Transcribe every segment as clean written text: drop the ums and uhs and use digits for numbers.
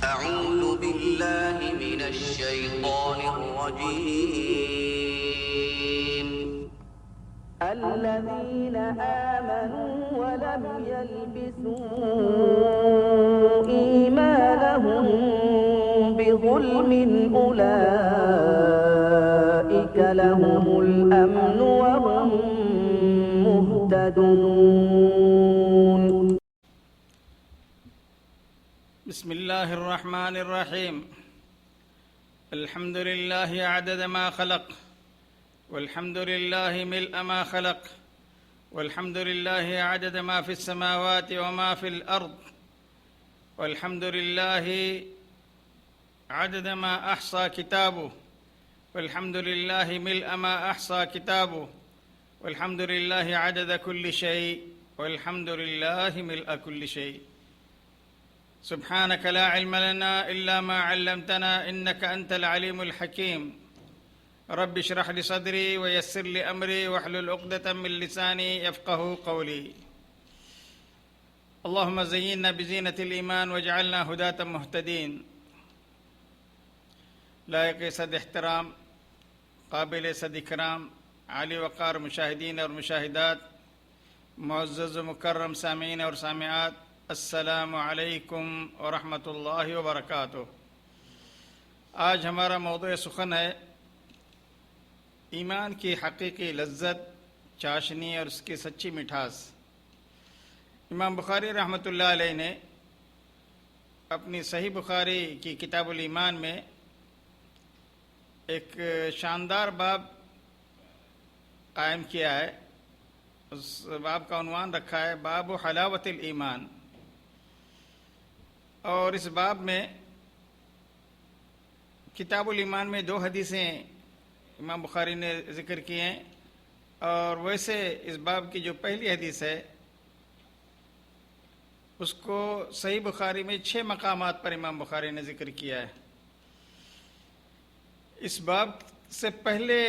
أعوذ بالله من الشيطان الرجيم. الذين آمنوا ولم يلبسوا إيمانهم بظلم أولئك لهم الأمن وهم مهتدون. بسم الله الرحمن الرحيم. الحمد لله عدد ما خلق، والحمد لله ملء ما خلق، والحمد لله عدد ما في السماوات وما في الأرض، والحمد لله عدد ما أحصى كتابه، والحمد لله ملء ما أحصى كتابه، والحمد لله عدد كل شيء، والحمد لله ملء كل شيء. سبحانك لا علم لنا إلا ما علمتنا إنك أنت العليم الحكيم. رب اشرح لي صدري ويسر لي أمري واحلل عقدة من لساني يفقه قولي. اللهم زينا بزينة الإيمان واجعلنا هداة مهتدين. لائق صد احترام، قابل صد اکرام، عالی وقار مشاہدین اور مشاہدات، معزز و مکرم سامعین اور سامعات، السلام علیکم ورحمۃ اللہ وبرکاتہ. آج ہمارا موضوع سخن ہے ایمان کی حقیقی لذت، چاشنی اور اس کی سچی مٹھاس. امام بخاری رحمۃ اللہ علیہ نے اپنی صحیح بخاری کی کتاب الایمان میں ایک شاندار باب قائم کیا ہے. اس باب کا عنوان رکھا ہے باب حلاوت الایمان. اور اس باب میں کتاب الایمان میں 2 حدیثیں امام بخاری نے ذکر کی ہیں، اور ویسے اس باب کی جو پہلی حدیث ہے اس کو صحیح بخاری میں 6 مقامات پر امام بخاری نے ذکر کیا ہے. اس باب سے پہلے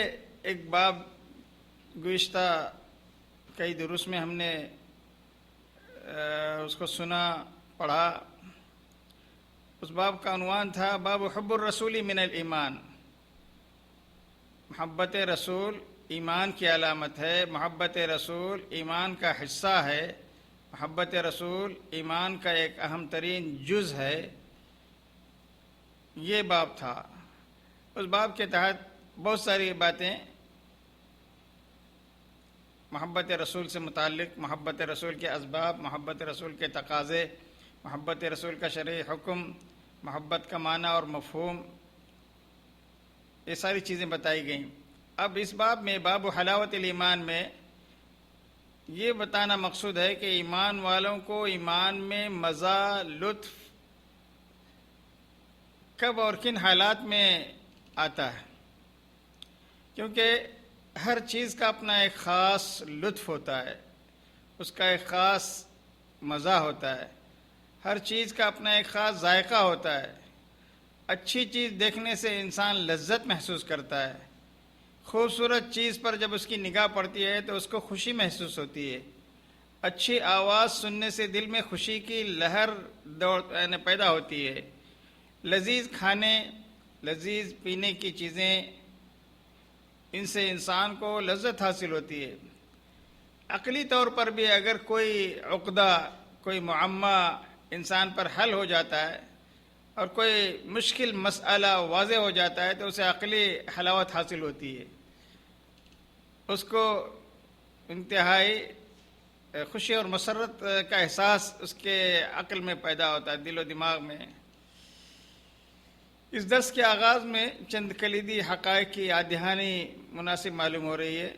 ایک باب گزشتہ کئی دروس میں ہم نے اس کو سنا، پڑھا. اس باب کا عنوان تھا باب حب الرسول من الایمان. محبت رسول ایمان کی علامت ہے، محبت رسول ایمان کا حصہ ہے، محبت رسول ایمان کا ایک اہم ترین جز ہے. یہ باب تھا. اس باب کے تحت بہت ساری باتیں محبت رسول سے متعلق، محبت رسول کے اسباب، محبت رسول کے تقاضے، محبت رسول کا شرعی حکم، محبت کا معنی اور مفہوم، یہ ساری چیزیں بتائی گئیں. اب اس باب میں باب حلاوت الایمان میں یہ بتانا مقصود ہے کہ ایمان والوں کو ایمان میں مزہ، لطف کب اور کن حالات میں آتا ہے، کیونکہ ہر چیز کا اپنا ایک خاص لطف ہوتا ہے، اس کا ایک خاص مزہ ہوتا ہے، ہر چیز کا اپنا ایک خاص ذائقہ ہوتا ہے. اچھی چیز دیکھنے سے انسان لذت محسوس کرتا ہے، خوبصورت چیز پر جب اس کی نگاہ پڑتی ہے تو اس کو خوشی محسوس ہوتی ہے، اچھی آواز سننے سے دل میں خوشی کی لہر پیدا ہوتی ہے، لذیذ کھانے، لذیذ پینے کی چیزیں، ان سے انسان کو لذت حاصل ہوتی ہے. عقلی طور پر بھی اگر کوئی عقدہ، کوئی معمہ انسان پر حل ہو جاتا ہے اور کوئی مشکل مسئلہ واضح ہو جاتا ہے تو اسے عقلی حلاوت حاصل ہوتی ہے، اس کو انتہائی خوشی اور مسرت کا احساس اس کے عقل میں پیدا ہوتا ہے، دل و دماغ میں. اس درس کے آغاز میں چند کلیدی حقائق کی یاد دہانی مناسب معلوم ہو رہی ہے.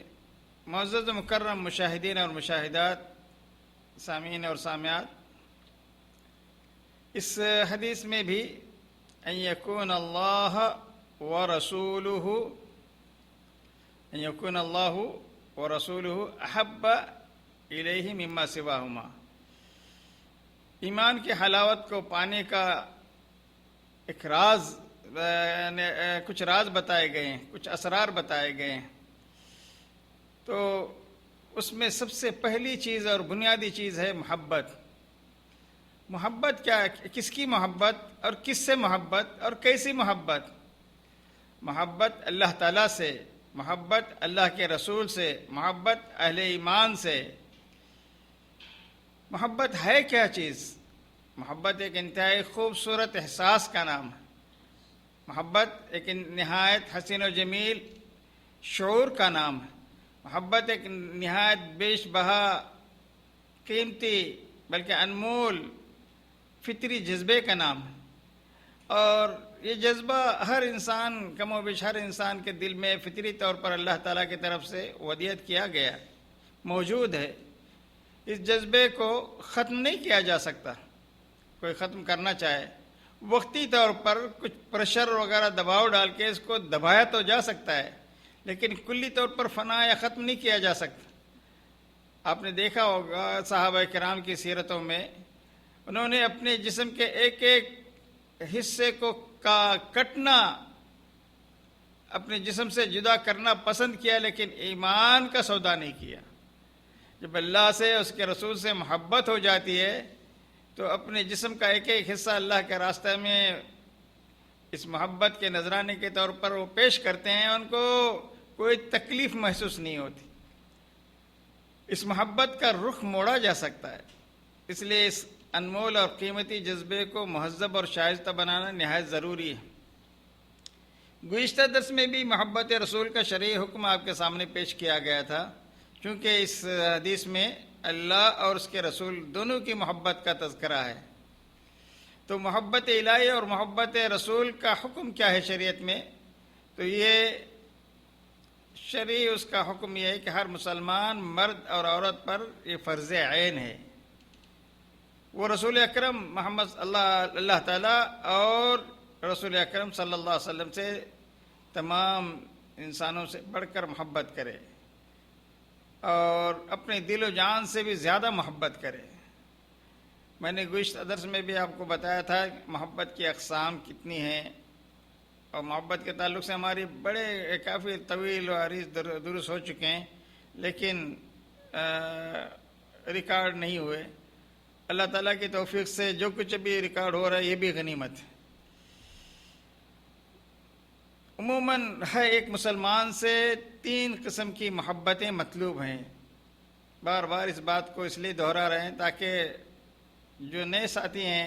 معزز و مکرم مشاہدین اور مشاہدات، سامعین اور سامعات، اس حدیث میں بھی ان یکون اللہ ورسولہ احب الیہ مما سواہما، ایمان کی حلاوت کو پانے کا ایک راز، کچھ راز بتائے گئے ہیں، کچھ اسرار بتائے گئے ہیں. تو اس میں سب سے پہلی چیز اور بنیادی چیز ہے محبت. محبت کیا ہے؟ کس کی محبت اور کس سے محبت اور کیسی محبت؟ محبت اللہ تعالیٰ سے، محبت اللہ کے رسول سے، محبت اہل ایمان سے۔ محبت ہے کیا چیز؟ محبت ایک انتہائی خوبصورت احساس کا نام ہے۔ محبت ایک نہایت حسین و جمیل شعور کا نام ہے۔ محبت ایک نہایت بیش بہا، قیمتی بلکہ انمول فطری جذبے کا نام ہے، اور یہ جذبہ ہر انسان، کم و بیش ہر انسان کے دل میں فطری طور پر اللہ تعالیٰ کی طرف سے ودیعت کیا گیا موجود ہے۔ اس جذبے کو ختم نہیں کیا جا سکتا۔ کوئی ختم کرنا چاہے وقتی طور پر کچھ پریشر وغیرہ دباؤ ڈال کے اس کو دبایا تو جا سکتا ہے، لیکن کلی طور پر فنا یا ختم نہیں کیا جا سکتا۔ آپ نے دیکھا ہوگا صحابہ کرام کی سیرتوں میں انہوں نے اپنے جسم کے ایک ایک حصے کو کٹنا، اپنے جسم سے جدا کرنا پسند کیا، لیکن ایمان کا سودا نہیں کیا۔ جب اللہ سے، اس کے رسول سے محبت ہو جاتی ہے تو اپنے جسم کا ایک ایک حصہ اللہ کے راستے میں اس محبت کے نذرانے کے طور پر وہ پیش کرتے ہیں، ان کو کوئی تکلیف محسوس نہیں ہوتی۔ اس محبت کا رخ موڑا جا سکتا ہے، اس لیے اس انمول اور قیمتی جذبے کو مہذب اور شائستہ بنانا نہایت ضروری ہے۔ گزشتہ درس میں بھی محبت رسول کا شرعی حکم آپ کے سامنے پیش کیا گیا تھا، چونکہ اس حدیث میں اللہ اور اس کے رسول دونوں کی محبت کا تذکرہ ہے۔ تو محبت الہی اور محبت رسول کا حکم کیا ہے شریعت میں؟ تو یہ شرعی اس کا حکم یہ ہے کہ ہر مسلمان مرد اور عورت پر یہ فرض عین ہے، وہ رسول اکرم محمد اللہ تعالیٰ اور رسول اکرم صلی اللہ علیہ وسلم سے تمام انسانوں سے بڑھ کر محبت کرے اور اپنے دل و جان سے بھی زیادہ محبت کرے۔ میں نے گزشتہ درس میں بھی آپ کو بتایا تھا محبت کی اقسام کتنی ہیں، اور محبت کے تعلق سے ہماری بڑے کافی طویل و عریض دروس ہو چکے ہیں، لیکن ریکارڈ نہیں ہوئے۔ اللہ تعالیٰ کی توفیق سے جو کچھ بھی ریکارڈ ہو رہا ہے یہ بھی غنیمت ہے۔ عموماً ہر ایک مسلمان سے 3 قسم کی محبتیں مطلوب ہیں۔ بار بار اس بات کو اس لیے دہرا رہے ہیں تاکہ جو نئے ساتھی ہیں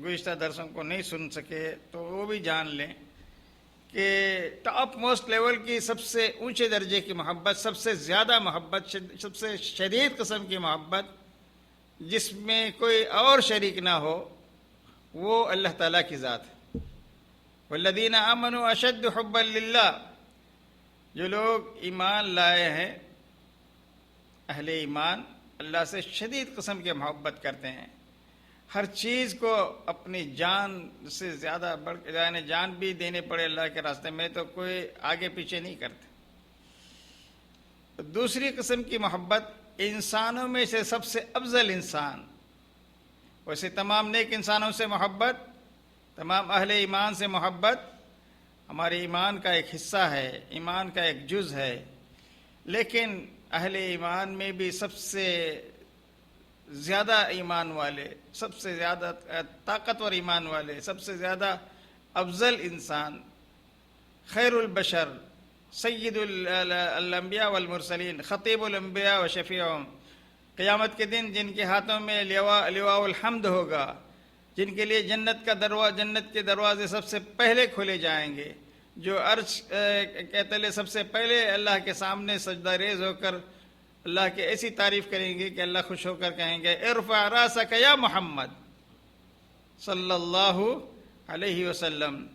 گزشتہ درسوں کو نہیں سن سکے تو وہ بھی جان لیں کہ ٹاپ موسٹ لیول کی سب سے اونچے درجے کی محبت، سب سے زیادہ محبت، سب سے شدید قسم کی محبت جس میں کوئی اور شریک نہ ہو، وہ اللہ تعالیٰ کی ذات ہے۔ والذین آمنوا اشد حبا للہ، جو لوگ ایمان لائے ہیں، اہل ایمان اللہ سے شدید قسم کی محبت کرتے ہیں، ہر چیز کو اپنی جان سے زیادہ بڑھ کے، یعنی جان بھی دینے پڑے اللہ کے راستے میں تو کوئی آگے پیچھے نہیں کرتے۔ دوسری قسم کی محبت انسانوں میں سے سب سے افضل انسان، ویسے تمام نیک انسانوں سے محبت، تمام اہل ایمان سے محبت ہمارے ایمان کا ایک حصہ ہے، ایمان کا ایک جز ہے، لیکن اہل ایمان میں بھی سب سے زیادہ ایمان والے، سب سے زیادہ طاقتور ایمان والے، سب سے زیادہ افضل انسان، خیر البشر، سید الانبیاء والمرسلین، خطیب الانبیاء و شفیعہم، قیامت کے دن جن کے ہاتھوں میں لواء الحمد ہوگا، جن کے لیے جنت کے دروازے سب سے پہلے کھولے جائیں گے، جو عرش کے تلے سب سے پہلے اللہ کے سامنے سجدہ ریز ہو کر اللہ کی ایسی تعریف کریں گے کہ اللہ خوش ہو کر کہیں گے ارفع راسک یا محمد صلی اللہ علیہ وسلم،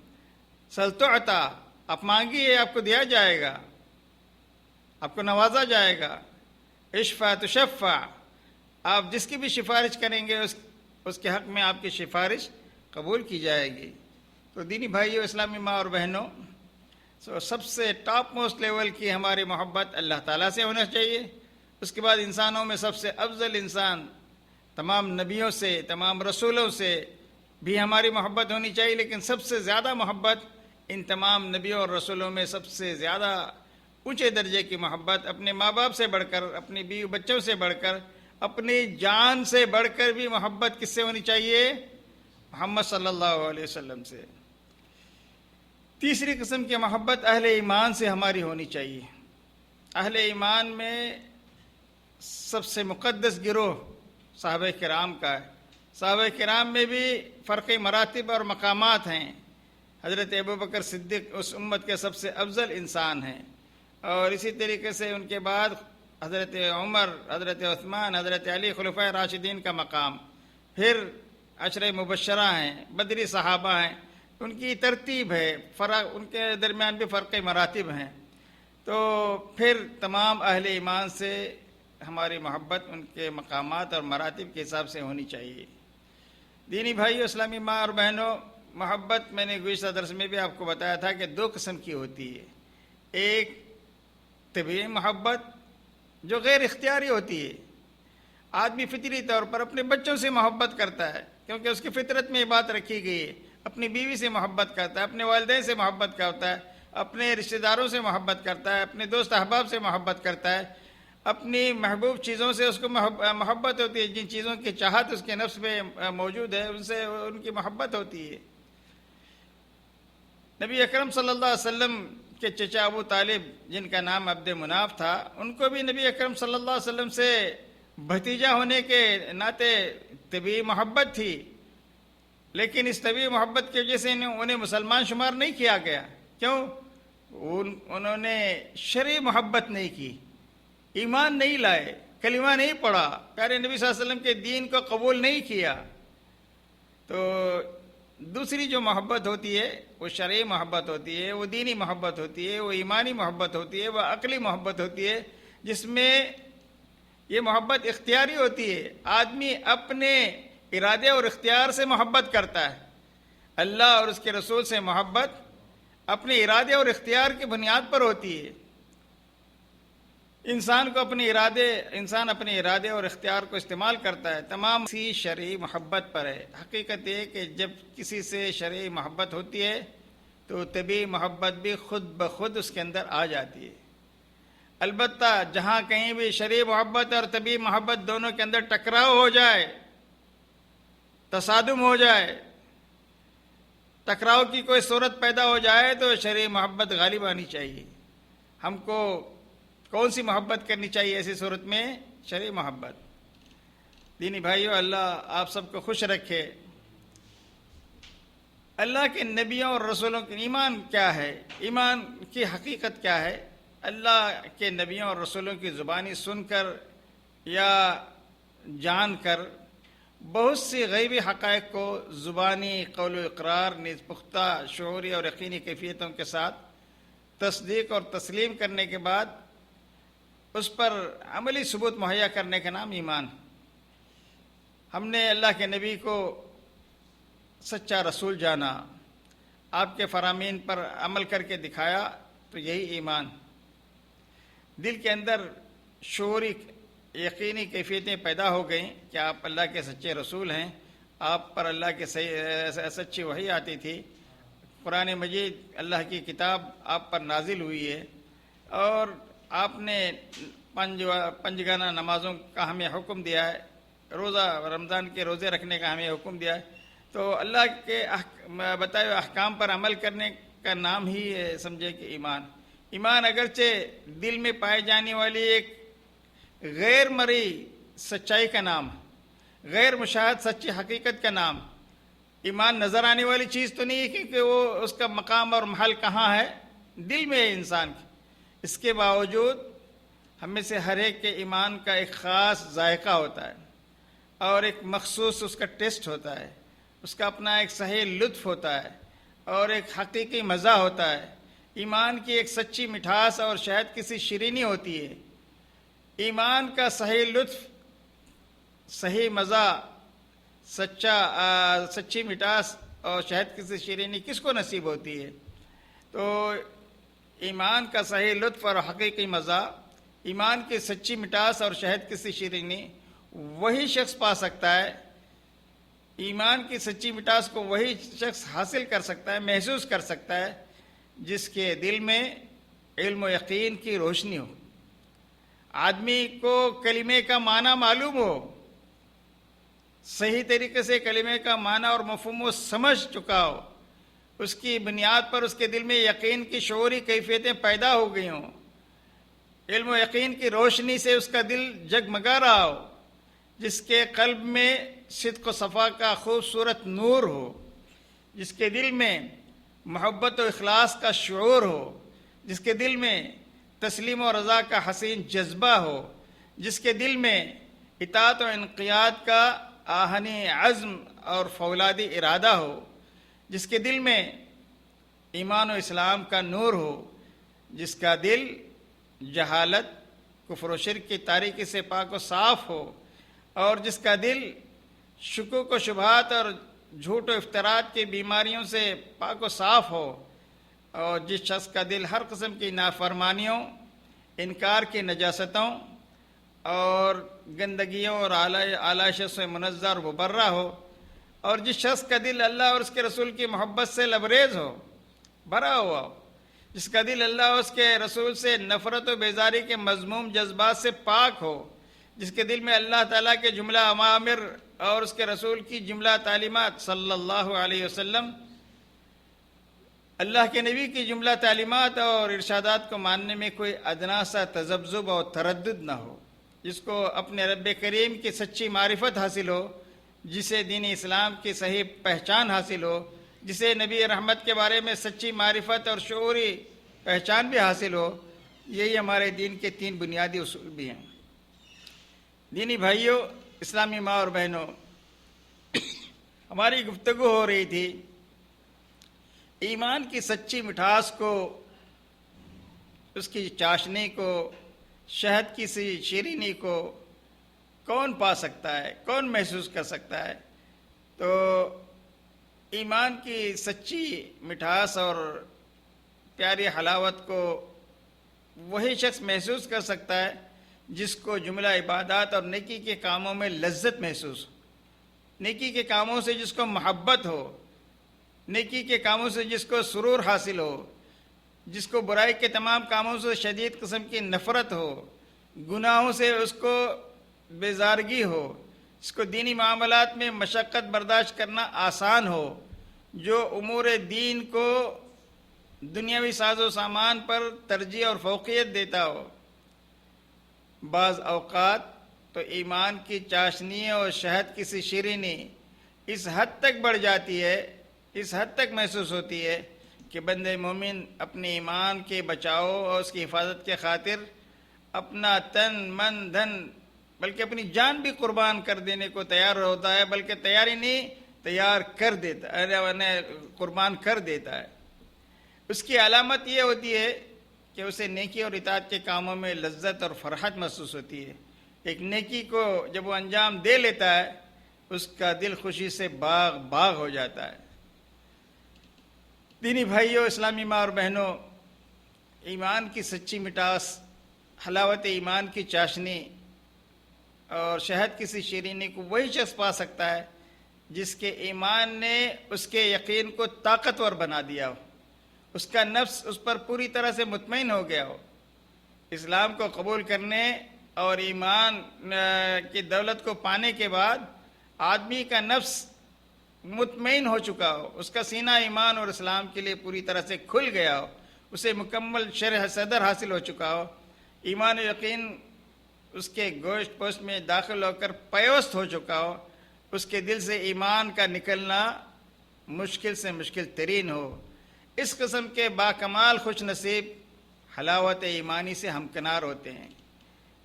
سل تعطا، آپ مانگیے آپ کو دیا جائے گا، آپ کو نوازا جائے گا، اشفع تشفع، آپ جس کی بھی سفارش کریں گے اس کے حق میں آپ کی سفارش قبول کی جائے گی۔ تو دینی بھائیو، اسلامی ماں اور بہنوں، سب سے ٹاپ موسٹ لیول کی ہماری محبت اللہ تعالیٰ سے ہونا چاہیے۔ اس کے بعد انسانوں میں سب سے افضل انسان، تمام نبیوں سے، تمام رسولوں سے بھی ہماری محبت ہونی چاہیے، لیکن سب سے زیادہ محبت ان تمام نبیوں اور رسولوں میں سب سے زیادہ اونچے درجے کی محبت اپنے ماں باپ سے بڑھ کر، اپنے بیوی بچوں سے بڑھ کر، اپنی جان سے بڑھ کر بھی محبت کس سے ہونی چاہیے؟ محمد صلی اللہ علیہ وسلم سے۔ تیسری قسم کی محبت اہل ایمان سے ہماری ہونی چاہیے۔ اہل ایمان میں سب سے مقدس گروہ صحابہ کرام کا ہے۔ صحابہ کرام میں بھی فرقی مراتب اور مقامات ہیں۔ حضرت ابوبکر صدیق اس امت کے سب سے افضل انسان ہیں، اور اسی طریقے سے ان کے بعد حضرت عمر، حضرت عثمان، حضرت علی خلفائے راشدین کا مقام، پھر عشرہ مبشرہ ہیں، بدری صحابہ ہیں، ان کی ترتیب ہے، ان کے درمیان بھی فرق مراتب ہیں۔ تو پھر تمام اہل ایمان سے ہماری محبت ان کے مقامات اور مراتب کے حساب سے ہونی چاہیے۔ دینی بھائیو، اسلامی ماں اور بہنوں، محبت میں نے گزشتہ درس میں بھی آپ کو بتایا تھا کہ دو قسم کی ہوتی ہے۔ ایک طبیعی محبت جو غیر اختیاری ہوتی ہے۔ آدمی فطری طور پر اپنے بچوں سے محبت کرتا ہے کیونکہ اس کی فطرت میں یہ بات رکھی گئی ہے، اپنی بیوی سے محبت کرتا ہے، اپنے والدین سے محبت کرتا ہے، اپنے رشتہ داروں سے محبت کرتا ہے، اپنے دوست احباب سے محبت کرتا ہے، اپنی محبوب چیزوں سے اس کو محبت ہوتی ہے، جن چیزوں کی چاہت اس کے نفس میں موجود ہے ان سے ان کی محبت ہوتی ہے۔ نبی اکرم صلی اللہ علیہ وسلم کے چچا ابو طالب، جن کا نام عبد مناف تھا، ان کو بھی نبی اکرم صلی اللہ علیہ وسلم سے بھتیجا ہونے کے ناطے طبیعی محبت تھی، لیکن اس طبیعی محبت کی وجہ سے انہیں مسلمان شمار نہیں کیا گیا۔ کیوں؟ انہوں نے شرعی محبت نہیں کی، ایمان نہیں لائے، کلمہ نہیں پڑھا، پیارے نبی صلی اللہ علیہ وسلم کے دین کو قبول نہیں کیا۔ تو دوسری جو محبت ہوتی ہے وہ شرعی محبت ہوتی ہے، وہ دینی محبت ہوتی ہے، وہ ایمانی محبت ہوتی ہے، وہ عقلی محبت ہوتی ہے، جس میں یہ محبت اختیاری ہوتی ہے۔ آدمی اپنے ارادے اور اختیار سے محبت کرتا ہے۔ اللہ اور اس کے رسول سے محبت اپنے ارادے اور اختیار کی بنیاد پر ہوتی ہے۔ انسان اپنے ارادے اور اختیار کو استعمال کرتا ہے، تمام سی شرعی محبت پر ہے۔ حقیقت یہ کہ جب کسی سے شرعی محبت ہوتی ہے تو طبیعی محبت بھی خود بخود اس کے اندر آ جاتی ہے۔ البتہ جہاں کہیں بھی شرعی محبت اور طبیعی محبت دونوں کے اندر ٹکراؤ ہو جائے، تصادم ہو جائے، ٹکراؤ کی کوئی صورت پیدا ہو جائے تو شرعی محبت غالب آنی چاہیے۔ ہم کو کون سی محبت کرنی چاہیے ایسی صورت میں؟ شرعی محبت۔ دینی بھائیو، اللہ آپ سب کو خوش رکھے۔ اللہ کے نبیوں اور رسولوں کے ایمان کیا ہے؟ ایمان کی حقیقت کیا ہے؟ اللہ کے نبیوں اور رسولوں کی زبانی سن کر یا جان کر بہت سی غیبی حقائق کو زبانی قول و اقرار نیز پختہ شعوری اور یقینی کیفیتوں کے ساتھ تصدیق اور تسلیم کرنے کے بعد اس پر عملی ثبوت مہیا کرنے کا نام ایمان۔ ہم نے اللہ کے نبی کو سچا رسول جانا، آپ کے فرامین پر عمل کر کے دکھایا، تو یہی ایمان۔ دل کے اندر شعوری یقینی کیفیتیں پیدا ہو گئیں کہ آپ اللہ کے سچے رسول ہیں، آپ پر اللہ کے سچی وحی آتی تھی، قرآن مجید اللہ کی کتاب آپ پر نازل ہوئی ہے، اور آپ نے پنجگانہ نمازوں کا ہمیں حکم دیا ہے، روزہ رمضان کے روزے رکھنے کا ہمیں حکم دیا ہے۔ تو اللہ کے بتائے ہوئے احکام پر عمل کرنے کا نام ہی سمجھے کہ ایمان۔ ایمان اگرچہ دل میں پائے جانے والی ایک غیر مرئی سچائی کا نام، غیر مشاہد سچی حقیقت کا نام۔ ایمان نظر آنے والی چیز تو نہیں ہے کیونکہ وہ اس کا مقام اور محل کہاں ہے؟ دل میں ہے انسان کی۔ اس کے باوجود ہم میں سے ہر ایک کے ایمان کا ایک خاص ذائقہ ہوتا ہے اور ایک مخصوص اس کا ٹیسٹ ہوتا ہے، اس کا اپنا ایک صحیح لطف ہوتا ہے اور ایک حقیقی مزہ ہوتا ہے۔ ایمان کی ایک سچی مٹھاس اور شاید کسی شیرینی ہوتی ہے۔ ایمان کا صحیح لطف، صحیح مزہ، سچی مٹھاس اور شاید کسی شیرینی کس کو نصیب ہوتی ہے؟ تو ایمان کا صحیح لطف اور حقیقی مزہ، ایمان کی سچی مٹھاس اور شاید کسی شیرینی وہی شخص پا سکتا ہے۔ ایمان کی سچی مٹھاس کو وہی شخص حاصل کر سکتا ہے، محسوس کر سکتا ہے، جس کے دل میں علم و یقین کی روشنی ہو۔ آدمی کو کلمے کا معنی معلوم ہو، صحیح طریقے سے کلمے کا معنی اور مفہوم وہ سمجھ چکا ہو، اس کی بنیاد پر اس کے دل میں یقین کی شعوری کیفیتیں پیدا ہو گئی ہوں، علم و یقین کی روشنی سے اس کا دل جگمگا رہا ہو، جس کے قلب میں صدق و صفا کا خوبصورت نور ہو، جس کے دل میں محبت و اخلاص کا شعور ہو، جس کے دل میں تسلیم و رضا کا حسین جذبہ ہو، جس کے دل میں اطاعت و انقیاد کا آہنی عزم اور فولادی ارادہ ہو، جس کے دل میں ایمان و اسلام کا نور ہو، جس کا دل جہالت، کفر و شرک کی تاریکی سے پاک و صاف ہو، اور جس کا دل شکوک و شبہات اور جھوٹ و افتراءات کی بیماریوں سے پاک و صاف ہو، اور جس شخص کا دل ہر قسم کی نافرمانیوں، انکار کی نجاستوں اور گندگیوں اور آلائشوں سے منزہ اور مبرہ ہو، اور جس شخص کا دل اللہ اور اس کے رسول کی محبت سے لبریز ہو، بھرا ہوا ہو، جس کا دل اللہ اور اس کے رسول سے نفرت و بیزاری کے مذموم جذبات سے پاک ہو، جس کے دل میں اللہ تعالیٰ کے جملہ اوامر اور اس کے رسول کی جملہ تعلیمات صلی اللہ علیہ وسلم، اللہ کے نبی کی جملہ تعلیمات اور ارشادات کو ماننے میں کوئی ادنا سا تذبذب اور تردد نہ ہو، جس کو اپنے رب کریم کی سچی معرفت حاصل ہو، جسے دین اسلام کی صحیح پہچان حاصل ہو، جسے نبی رحمت کے بارے میں سچی معرفت اور شعوری پہچان بھی حاصل ہو۔ یہی ہمارے دین کے 3 بنیادی اصول بھی ہیں۔ دینی بھائیوں، اسلامی ماں اور بہنوں، ہماری گفتگو ہو رہی تھی ایمان کی سچی مٹھاس کو، اس کی چاشنی کو، شہد کی سی شیرینی کو کون پا سکتا ہے، کون محسوس کر سکتا ہے؟ تو ایمان کی سچی مٹھاس اور پیاری حلاوت کو وہی شخص محسوس کر سکتا ہے جس کو جملہ عبادات اور نیکی کے کاموں میں لذت محسوس ہو، نیکی کے کاموں سے جس کو محبت ہو، نیکی کے کاموں سے جس کو سرور حاصل ہو، جس کو برائی کے تمام کاموں سے شدید قسم کی نفرت ہو، گناہوں سے اس کو بیزارگی ہو، اس کو دینی معاملات میں مشقت برداشت کرنا آسان ہو، جو امور دین کو دنیاوی ساز و سامان پر ترجیح اور فوقیت دیتا ہو۔ بعض اوقات تو ایمان کی چاشنی اور شہد کی سی شیرینی اس حد تک بڑھ جاتی ہے، اس حد تک محسوس ہوتی ہے کہ بندے مومن اپنے ایمان کے بچاؤ اور اس کی حفاظت کے خاطر اپنا تن من دھن بلکہ اپنی جان بھی قربان کر دینے کو تیار ہوتا ہے، بلکہ تیاری نہیں تیار کر دیتا ہے، قربان کر دیتا ہے۔ اس کی علامت یہ ہوتی ہے کہ اسے نیکی اور اطاعت کے کاموں میں لذت اور فرحت محسوس ہوتی ہے۔ ایک نیکی کو جب وہ انجام دے لیتا ہے، اس کا دل خوشی سے باغ باغ ہو جاتا ہے۔ دینی بھائیوں، اسلامی ماں اور بہنوں، ایمان کی سچی مٹاس، حلاوت ایمان کی چاشنی اور شہد کی سی شیرینی کو وہی شخص پا سکتا ہے جس کے ایمان نے اس کے یقین کو طاقتور بنا دیا ہو، اس کا نفس اس پر پوری طرح سے مطمئن ہو گیا ہو۔ اسلام کو قبول کرنے اور ایمان کی دولت کو پانے کے بعد آدمی کا نفس مطمئن ہو چکا ہو، اس کا سینہ ایمان اور اسلام کے لیے پوری طرح سے کھل گیا ہو، اسے مکمل شرح صدر حاصل ہو چکا ہو، ایمان و یقین اس کے گوشت پوشت میں داخل ہو کر پیوست ہو چکا ہو، اس کے دل سے ایمان کا نکلنا مشکل سے مشکل ترین ہو۔ اس قسم کے باکمال خوش نصیب حلاوت ایمانی سے ہمکنار ہوتے ہیں۔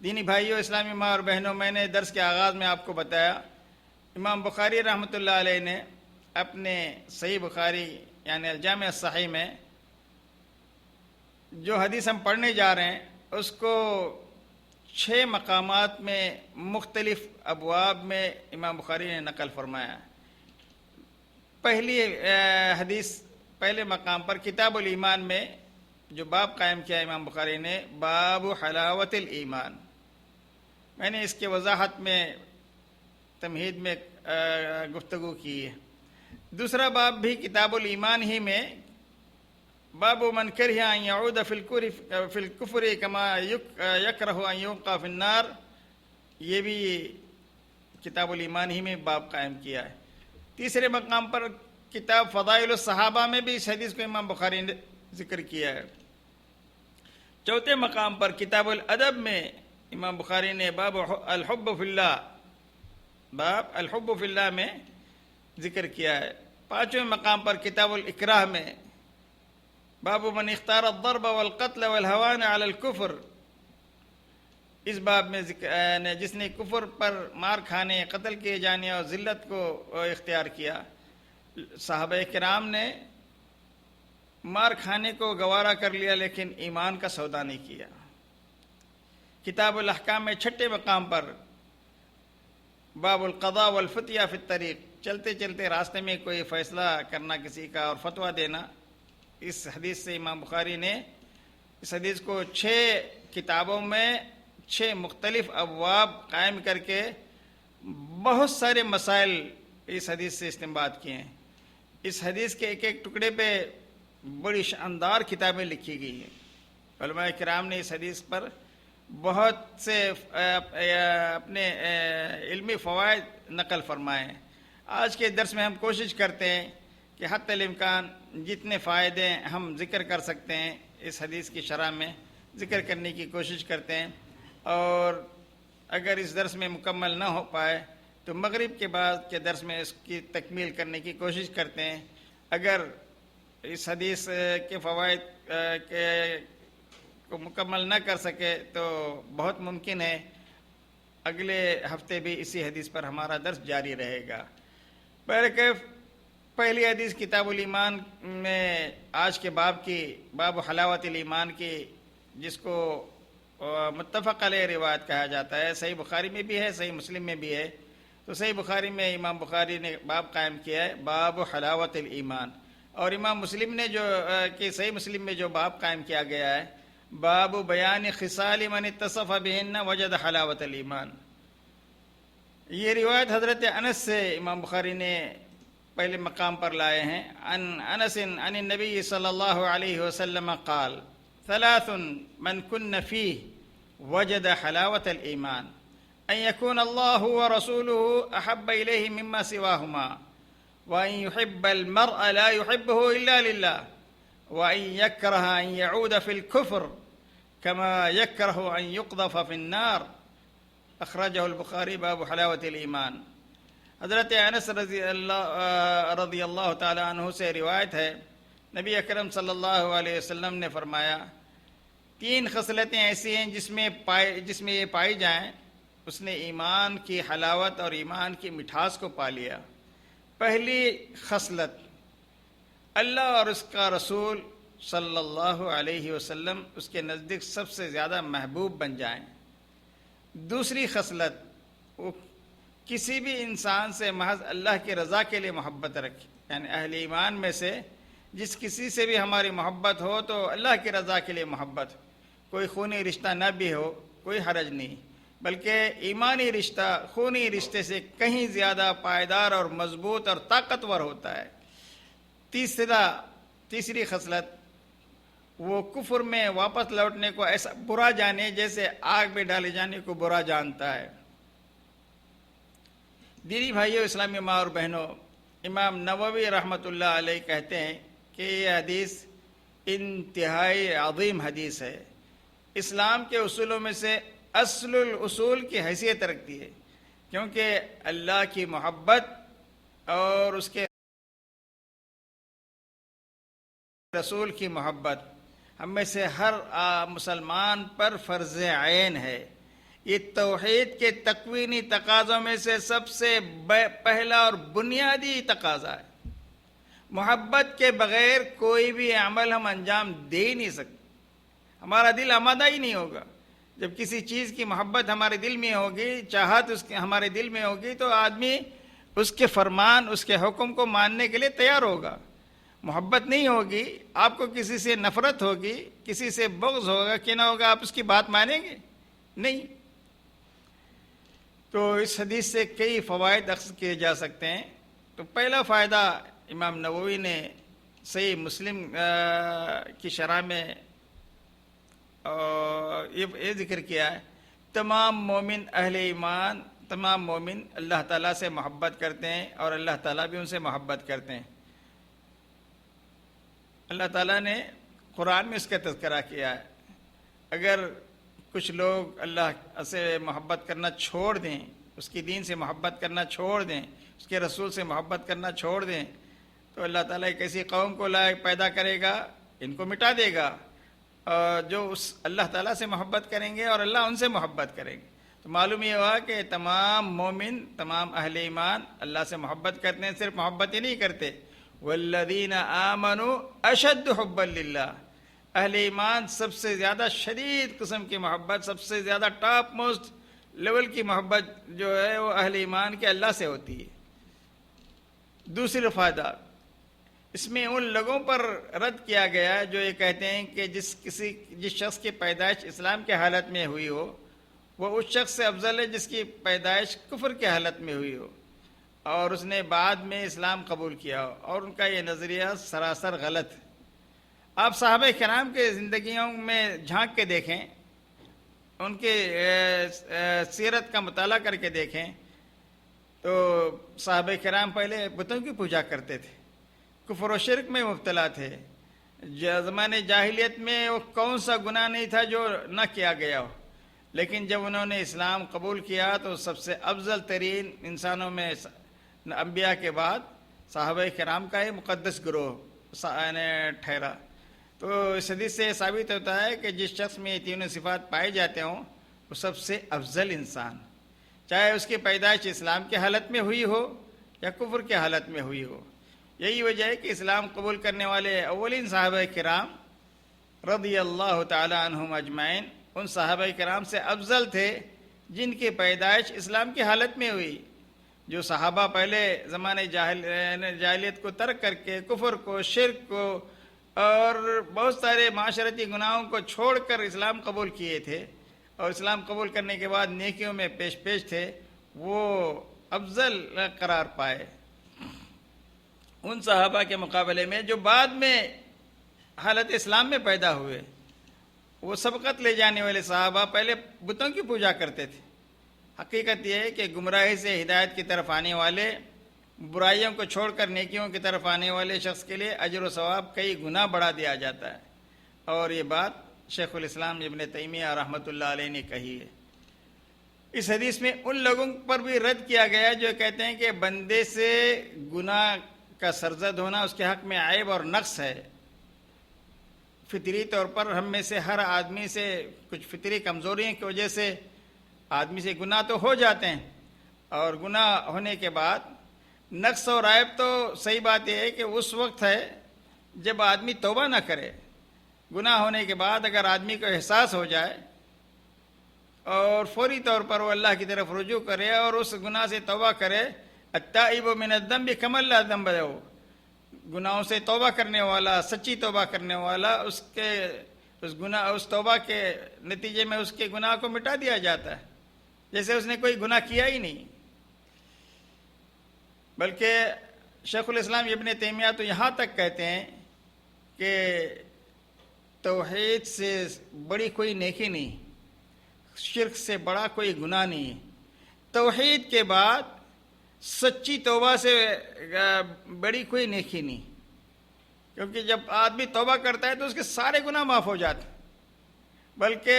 دینی بھائیوں، اسلامی ماں اور بہنوں، میں نے درس کے آغاز میں آپ کو بتایا امام بخاری رحمۃ اللہ علیہ نے اپنے صحیح بخاری یعنی الجامع الصحیح میں جو حدیث ہم پڑھنے جا رہے ہیں اس کو 6 مقامات میں مختلف ابواب میں امام بخاری نے نقل فرمایا۔ پہلی حدیث پہلے مقام پر کتاب الایمان میں جو باب قائم کیا امام بخاری نے، باب حلاوت الایمان، میں نے اس کے وضاحت میں تمہید میں گفتگو کی ہے۔ دوسرا باب بھی کتاب الایمان ہی میں باب من کرہ ان یعود فی الکفر کما یکرہ ان یوقع فی النار، یہ بھی کتاب الایمان ہی میں باب قائم کیا ہے۔ تیسرے مقام پر کتاب فضائل الصحابہ میں بھی اس حدیث کو امام بخاری نے ذکر کیا ہے۔ چوتھے مقام پر کتاب الادب میں امام بخاری نے باب الحب فی اللہ میں ذکر کیا ہے۔ پانچویں مقام پر کتاب الاکراہ میں باب من اختار الضرب والقتل والہوان علی الکفر، اس باب میں جس نے کفر پر مار کھانے، قتل کیے جانے اور ذلت کو اختیار کیا۔ صحابہ کرام نے مار کھانے کو گوارا کر لیا لیکن ایمان کا سودا نہیں کیا۔ کتاب الاحکام میں چھٹے مقام پر باب القضاء والفتیہ فی الطریق، چلتے چلتے راستے میں کوئی فیصلہ کرنا کسی کا اور فتویٰ دینا، اس حدیث سے امام بخاری نے اس حدیث کو 6 کتابوں میں 6 مختلف ابواب قائم کر کے بہت سارے مسائل اس حدیث سے استنباط کیے ہیں۔ اس حدیث کے ایک ایک ٹکڑے پہ بڑی شاندار کتابیں لکھی گئی ہیں۔ علماء کرام نے اس حدیث پر بہت سے اپنے علمی فوائد نقل فرمائے ہیں۔ آج کے درس میں ہم کوشش کرتے ہیں کہ حتی الامکان جتنے فائدے ہم ذکر کر سکتے ہیں اس حدیث کی شرح میں ذکر کرنے کی کوشش کرتے ہیں، اور اگر اس درس میں مکمل نہ ہو پائے تو مغرب کے بعد کے درس میں اس کی تکمیل کرنے کی کوشش کرتے ہیں۔ اگر اس حدیث کے فوائد کو مکمل نہ کر سکے تو بہت ممکن ہے اگلے ہفتے بھی اسی حدیث پر ہمارا درس جاری رہے گا۔ بہرکیف پہلی حدیث کتاب الایمان میں آج کے باب کی باب حلاوت الایمان کی، جس کو متفق علیہ روایت کہا جاتا ہے، صحیح بخاری میں بھی ہے، صحیح مسلم میں بھی ہے۔ تو صحیح بخاری میں امام بخاری نے باب قائم کیا ہے باب حلاوت الایمان، اور امام مسلم نے کہ صحیح مسلم میں جو باب قائم کیا گیا ہے باب بیان خصال من اتصف بہن وجد حلاوت الایمان، یہ روایت حضرت انس سے امام بخاری نے پہلے مقام پر لائے ہیں۔ عن انس عن النبی صلی اللہ علیہ وسلم قال 3 من کن فیہ وجد حلاوت الایمان، ان یکون اللہ ورسولہ احب الیہ مما سواہما، وان یحب المرء لا یحبہ الا للہ، وان یکرہ ان یعود فی الکفر کما یکرہ ان یقذف فی النار، اخرجہ البخاری باب حلاوت الایمان۔ حضرت انس رضی اللہ تعالی عنہ سے روایت ہے، نبی اکرم صلی اللہ علیہ وسلم نے فرمایا 3 خصلتیں ایسی ہیں جس میں یہ پائی جائیں اس نے ایمان کی حلاوت اور ایمان کی مٹھاس کو پا لیا۔ پہلی خصلت، اللہ اور اس کا رسول صلی اللہ علیہ وسلم اس کے نزدیک سب سے زیادہ محبوب بن جائیں۔ دوسری خصلت، وہ کسی بھی انسان سے محض اللہ کی رضا کے لیے محبت رکھے، یعنی اہل ایمان میں سے جس کسی سے بھی ہماری محبت ہو تو اللہ کی رضا کے لیے محبت، کوئی خونی رشتہ نہ بھی ہو کوئی حرج نہیں، بلکہ ایمانی رشتہ خونی رشتے سے کہیں زیادہ پائیدار اور مضبوط اور طاقتور ہوتا ہے۔ تیسری خصلت، وہ کفر میں واپس لوٹنے کو ایسا برا جانے جیسے آگ میں ڈالے جانے کو برا جانتا ہے۔ دینی بھائیو، اسلامی ماں اور بہنوں، امام نووی رحمۃ اللہ علیہ کہتے ہیں کہ یہ حدیث انتہائی عظیم حدیث ہے، اسلام کے اصولوں میں سے اصل الاصول کی حیثیت رکھتی ہے، کیونکہ اللہ کی محبت اور اس کے رسول کی محبت ہم میں سے ہر مسلمان پر فرض عین ہے۔ یہ توحید کے تکوینی تقاضوں میں سے سب سے پہلا اور بنیادی تقاضا ہے۔ محبت کے بغیر کوئی بھی عمل ہم انجام دے ہی نہیں سکتے، ہمارا دل آمادہ ہی نہیں ہوگا۔ جب کسی چیز کی محبت ہمارے دل میں ہوگی، چاہت ہمارے دل میں ہوگی، تو آدمی اس کے فرمان، اس کے حکم کو ماننے کے لیے تیار ہوگا۔ محبت نہیں ہوگی، آپ کو کسی سے نفرت ہوگی، کسی سے بغض ہوگا، کینہ ہوگا، آپ اس کی بات مانیں گے نہیں۔ تو اس حدیث سے کئی فوائد اخذ کیے جا سکتے ہیں۔ تو پہلا فائدہ امام نووی نے صحیح مسلم کی شرح میں یہ ذکر کیا ہے، تمام مومن اہل ایمان، تمام مومن اللہ تعالیٰ سے محبت کرتے ہیں اور اللہ تعالیٰ بھی ان سے محبت کرتے ہیں۔ اللہ تعالیٰ نے قرآن میں اس کا تذکرہ کیا ہے۔ اگر کچھ لوگ اللہ سے محبت کرنا چھوڑ دیں، اس کی دین سے محبت کرنا چھوڑ دیں، اس کے رسول سے محبت کرنا چھوڑ دیں، تو اللہ تعالیٰ ایک ایسی قوم کو لائق پیدا کرے گا، ان کو مٹا دے گا، جو اس اللہ تعالیٰ سے محبت کریں گے اور اللہ ان سے محبت کریں گے۔ تو معلوم یہ ہوا کہ تمام مومن، تمام اہل ایمان اللہ سے محبت کرتے ہیں، صرف محبت ہی نہیں کرتے، والذین آمنوا اشد حبا للہ، اہل ایمان سب سے زیادہ شدید قسم کی محبت، سب سے زیادہ ٹاپ موسٹ لیول کی محبت جو ہے وہ اہل ایمان کے اللہ سے ہوتی ہے۔ دوسری فائدہ اس میں ان لوگوں پر رد کیا گیا جو یہ کہتے ہیں کہ جس شخص کی پیدائش اسلام کے حالت میں ہوئی ہو وہ اس شخص سے افضل ہے جس کی پیدائش کفر کے حالت میں ہوئی ہو اور اس نے بعد میں اسلام قبول کیا ہو، اور ان کا یہ نظریہ سراسر غلط ہے۔ آپ صحابہ کرام کے زندگیوں میں جھانک کے دیکھیں، ان کے سیرت کا مطالعہ کر کے دیکھیں تو صحابہ کرام پہلے بتوں کی پوجا کرتے تھے، کفر و شرک میں مبتلا تھے۔ زمانے جاہلیت میں وہ کون سا گناہ نہیں تھا جو نہ کیا گیا ہو، لیکن جب انہوں نے اسلام قبول کیا تو سب سے افضل ترین انسانوں میں انبیاء کے بعد صحابہ کرام کا یہ مقدس گروہ ٹھہرا۔ تو اس حدیث سے ثابت ہوتا ہے کہ جس شخص میں یہ تینوں صفات پائے جاتے ہوں وہ سب سے افضل انسان، چاہے اس کی پیدائش اسلام کے حالت میں ہوئی ہو یا کفر کے حالت میں ہوئی ہو۔ یہی وجہ ہے کہ اسلام قبول کرنے والے اولین صحابہ کرام رضی اللہ تعالی عنہم اجمعین ان صحابہ کرام سے افضل تھے جن کی پیدائش اسلام کی حالت میں ہوئی۔ جو صحابہ پہلے زمانے جاہلیت کو ترک کر کے کفر کو، شرک کو اور بہت سارے معاشرتی گناہوں کو چھوڑ کر اسلام قبول کیے تھے اور اسلام قبول کرنے کے بعد نیکیوں میں پیش تھے، وہ افضل قرار پائے ان صحابہ کے مقابلے میں جو بعد میں حالت اسلام میں پیدا ہوئے۔ وہ سبقت لے جانے والے صحابہ پہلے بتوں کی پوجا کرتے تھے۔ حقیقت یہ ہے کہ گمراہی سے ہدایت کی طرف آنے والے، برائیوں کو چھوڑ کر نیکیوں کی طرف آنے والے شخص کے لیے اجر و ثواب کئی گنا بڑھا دیا جاتا ہے، اور یہ بات شیخ الاسلام ابن تیمیہ رحمۃ اللہ علیہ نے کہی ہے۔ اس حدیث میں ان لوگوں پر بھی رد کیا گیا جو کہتے ہیں کہ بندے سے گناہ کا سرزد ہونا اس کے حق میں عیب اور نقص ہے۔ فطری طور پر ہم میں سے ہر آدمی سے کچھ فطری کمزوریوں کی وجہ سے آدمی سے گناہ تو ہو جاتے ہیں، اور گناہ ہونے کے بعد نقص اور عیب تو صحیح بات یہ ہے کہ اس وقت ہے جب آدمی توبہ نہ کرے۔ گناہ ہونے کے بعد اگر آدمی کو احساس ہو جائے اور فوری طور پر وہ اللہ کی طرف رجوع کرے اور اس گناہ سے توبہ کرے، التائب من الذنب کمن لا ذنب لہ، گناہوں سے توبہ کرنے والا، سچی توبہ کرنے والا، اس توبہ کے نتیجے میں اس کے گناہ کو مٹا دیا جاتا ہے جیسے اس نے کوئی گناہ کیا ہی نہیں۔ بلکہ شیخ الاسلام ابن تیمیہ تو یہاں تک کہتے ہیں کہ توحید سے بڑی کوئی نیکی نہیں، شرک سے بڑا کوئی گناہ نہیں ہے، توحید کے بعد سچی توبہ سے بڑی کوئی نیکی نہیں، کیونکہ جب آدمی توبہ کرتا ہے تو اس کے سارے گناہ معاف ہو جاتے ہیں، بلکہ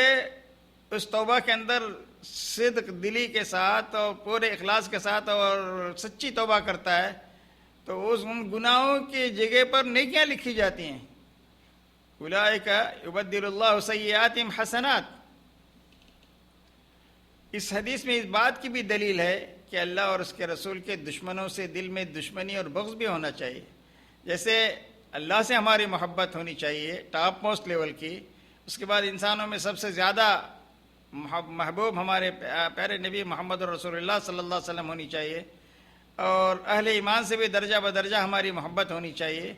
اس توبہ کے اندر صدق دلی کے ساتھ اور پورے اخلاص کے ساتھ اور سچی توبہ کرتا ہے تو ان گناہوں کی جگہ پر نیکیاں لکھی جاتی ہیں۔ اولئک یبدل اللہ سیئاتہم حسنات۔ اس حدیث میں اس بات کی بھی دلیل ہے کہ اللہ اور اس کے رسول کے دشمنوں سے دل میں دشمنی اور بغض بھی ہونا چاہیے۔ جیسے اللہ سے ہماری محبت ہونی چاہیے ٹاپ موسٹ لیول کی، اس کے بعد انسانوں میں سب سے زیادہ محبوب ہمارے پیارے نبی محمد رسول اللہ صلی اللہ علیہ وسلم ہونی چاہیے، اور اہل ایمان سے بھی درجہ بدرجہ ہماری محبت ہونی چاہیے،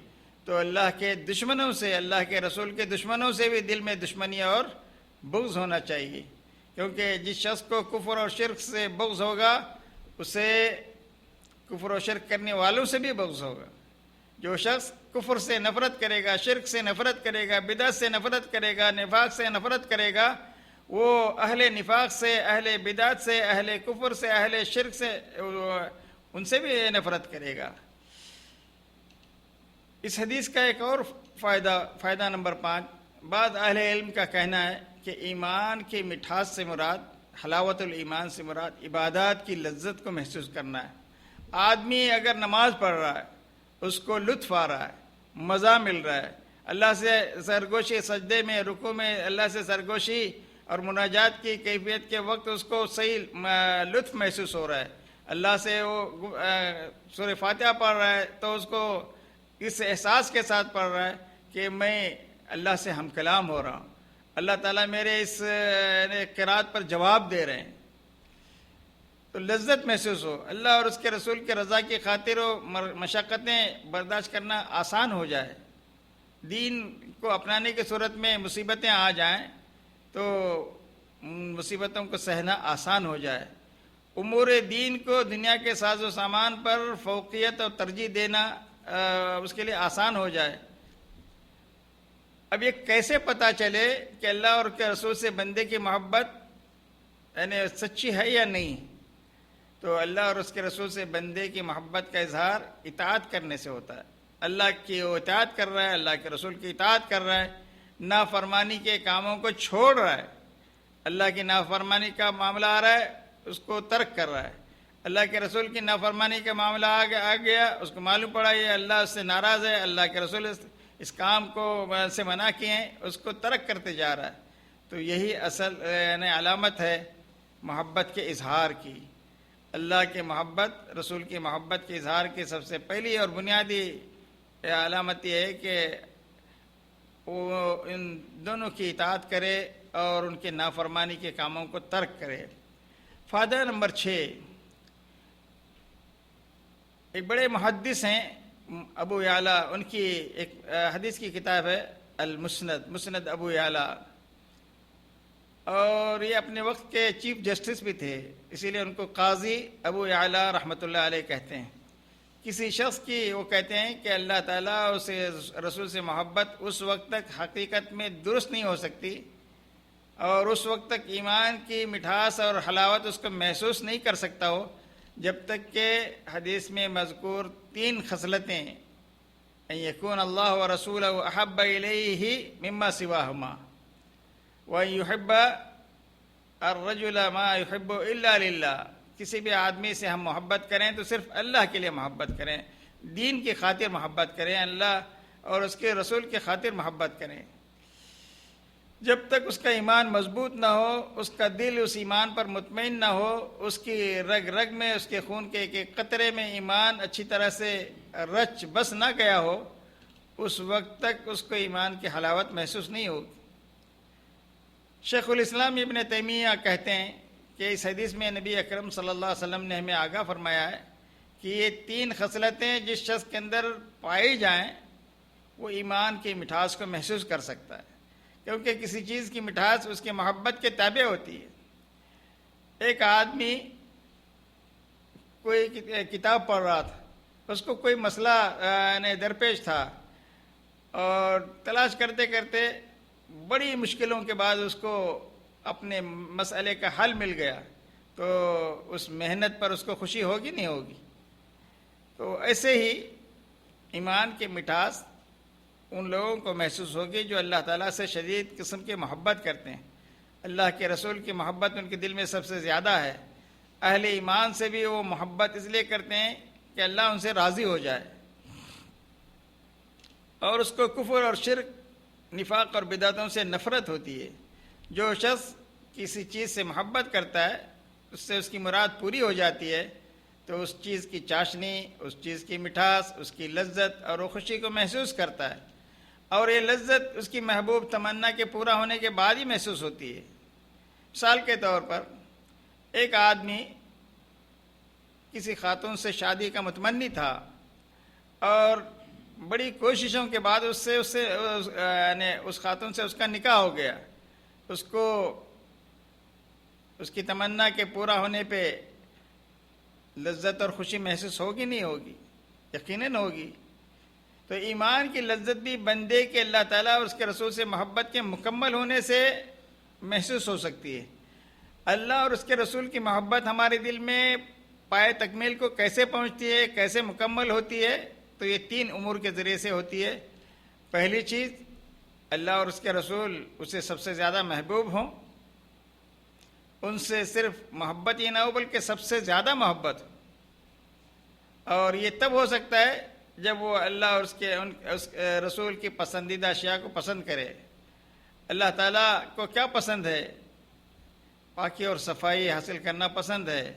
تو اللہ کے دشمنوں سے، اللہ کے رسول کے دشمنوں سے بھی دل میں دشمنی اور بغض ہونا چاہیے، کیونکہ جس شخص کو کفر اور شرک سے بغض ہوگا اسے کفر و شرک کرنے والوں سے بھی بغض ہوگا۔ جو شخص کفر سے نفرت کرے گا، شرک سے نفرت کرے گا، بدعت سے نفرت کرے گا، نفاق سے نفرت کرے گا، وہ اہل نفاق سے، اہل بدعت سے، اہل کفر سے، اہل شرک سے، ان سے بھی نفرت کرے گا۔ اس حدیث کا ایک اور فائدہ نمبر 5، بعض اہل علم کا کہنا ہے کہ ایمان کی مٹھاس سے مراد، حلاوت الایمان سے مراد عبادات کی لذت کو محسوس کرنا ہے۔ آدمی اگر نماز پڑھ رہا ہے، اس کو لطف آ رہا ہے، مزہ مل رہا ہے، اللہ سے سرگوشی، سجدے میں، رکوع میں اللہ سے سرگوشی اور مناجات کی کیفیت کے وقت اس کو صحیح لطف محسوس ہو رہا ہے، اللہ سے وہ سورہ فاتحہ پڑھ رہا ہے تو اس کو اس احساس کے ساتھ پڑھ رہا ہے کہ میں اللہ سے ہم کلام ہو رہا ہوں، اللہ تعالیٰ میرے اس قرات پر جواب دے رہے ہیں، تو لذت محسوس ہو، اللہ اور اس کے رسول کے رضا کی خاطر و مشقتیں برداشت کرنا آسان ہو جائے، دین کو اپنانے کی صورت میں مصیبتیں آ جائیں تو مصیبتوں کو سہنا آسان ہو جائے، امور دین کو دنیا کے ساز و سامان پر فوقیت اور ترجیح دینا اس کے لیے آسان ہو جائے۔ اب یہ کیسے پتہ چلے کہ اللہ اور کے رسول سے بندے کی محبت یعنی سچی ہے یا نہیں؟ تو اللہ اور اس کے رسول سے بندے کی محبت کا اظہار اطاعت کرنے سے ہوتا ہے، اللہ کی وہ اطاعت کر رہا ہے، اللہ کے رسول کی اطاعت کر رہا ہے، نافرمانی کے کاموں کو چھوڑ رہا ہے، اللہ کی نافرمانی کا معاملہ آ رہا ہے اس کو ترک کر رہا ہے، اللہ کے رسول کی نافرمانی کا معاملہ آ گیا، اس کو معلوم پڑا یہ اللہ اس سے ناراض ہے، اللہ کے رسول اس کام کو سے منع کیے ہیں، اس کو ترک کرتے جا رہا ہے، تو یہی اصل یعنی علامت ہے محبت کے اظہار کی۔ اللہ کی محبت، رسول کی محبت کے اظہار کی سب سے پہلی اور بنیادی علامت یہ ہے کہ وہ ان دونوں کی اطاعت کرے اور ان کے نافرمانی کے کاموں کو ترک کرے۔ فائدہ نمبر 6، ایک بڑے محدث ہیں ابو یعلا، ان کی ایک حدیث کی کتاب ہے المسند، مسند ابو یعلا، اور یہ اپنے وقت کے چیف جسٹس بھی تھے، اسی لیے ان کو قاضی ابو یعلا رحمۃ اللہ علیہ کہتے ہیں۔ کسی شخص کی وہ کہتے ہیں کہ اللہ تعالیٰ اور اس رسول سے محبت اس وقت تک حقیقت میں درست نہیں ہو سکتی اور اس وقت تک ایمان کی مٹھاس اور حلاوت اس کو محسوس نہیں کر سکتا ہو جب تک کہ حدیث میں مذکور 3 خصلتیں ان یکون اللہ و رسولہ احب الیہ مما سواہما وان یحب الرجل ما یحب الا للہ، کسی بھی آدمی سے ہم محبت کریں تو صرف اللہ کے لیے محبت کریں، دین کی خاطر محبت کریں، اللہ اور اس کے رسول کی خاطر محبت کریں۔ جب تک اس کا ایمان مضبوط نہ ہو، اس کا دل اس ایمان پر مطمئن نہ ہو، اس کی رگ رگ میں، اس کے خون کے ایک قطرے میں ایمان اچھی طرح سے رچ بس نہ گیا ہو، اس وقت تک اس کو ایمان کی حلاوت محسوس نہیں ہوگی۔ شیخ الاسلام ابن تیمیہ کہتے ہیں کہ اس حدیث میں نبی اکرم صلی اللہ علیہ وسلم نے ہمیں آگاہ فرمایا ہے کہ یہ 3 خصلتیں جس شخص کے اندر پائی جائیں وہ ایمان کی مٹھاس کو محسوس کر سکتا ہے، کیونکہ کسی چیز کی مٹھاس اس کی محبت کے تابع ہوتی ہے۔ ایک آدمی کوئی کتاب پڑھ رہا تھا، اس کو کوئی مسئلہ درپیش تھا اور تلاش کرتے کرتے بڑی مشکلوں کے بعد اس کو اپنے مسئلے کا حل مل گیا، تو اس محنت پر اس کو خوشی ہوگی نہیں ہوگی؟ تو ایسے ہی ایمان کی مٹھاس ان لوگوں کو محسوس ہوگی جو اللہ تعالیٰ سے شدید قسم کی محبت کرتے ہیں، اللہ کے رسول کی محبت ان کے دل میں سب سے زیادہ ہے، اہل ایمان سے بھی وہ محبت اس لیے کرتے ہیں کہ اللہ ان سے راضی ہو جائے، اور اس کو کفر اور شرک، نفاق اور بدعتوں سے نفرت ہوتی ہے۔ جو شخص کسی چیز سے محبت کرتا ہے اس سے اس کی مراد پوری ہو جاتی ہے تو اس چیز کی چاشنی، اس چیز کی مٹھاس، اس کی لذت اور وہ خوشی کو محسوس کرتا ہے، اور یہ لذت اس کی محبوب تمنا کے پورا ہونے کے بعد ہی محسوس ہوتی ہے۔ مثال کے طور پر ایک آدمی کسی خاتون سے شادی کا متمنی تھا اور بڑی کوششوں کے بعد اس خاتون سے اس کا نکاح ہو گیا، اس کو اس کی تمنا کے پورا ہونے پہ لذت اور خوشی محسوس ہوگی نہیں ہوگی؟ یقیناً ہوگی۔ تو ایمان کی لذت بھی بندے کے اللہ تعالیٰ اور اس کے رسول سے محبت کے مکمل ہونے سے محسوس ہو سکتی ہے۔ اللہ اور اس کے رسول کی محبت ہمارے دل میں پائے تکمیل کو کیسے پہنچتی ہے، کیسے مکمل ہوتی ہے؟ تو یہ 3 امور کے ذریعے سے ہوتی ہے۔ پہلی چیز، اللہ اور اس کے رسول اسے سب سے زیادہ محبوب ہوں، ان سے صرف محبت ہی نہ ہو بلکہ سب سے زیادہ محبت ہو، اور یہ تب ہو سکتا ہے جب وہ اللہ اور اس رسول کی پسندیدہ اشیاء کو پسند کرے۔ اللہ تعالیٰ کو کیا پسند ہے؟ پاکی اور صفائی حاصل کرنا پسند ہے۔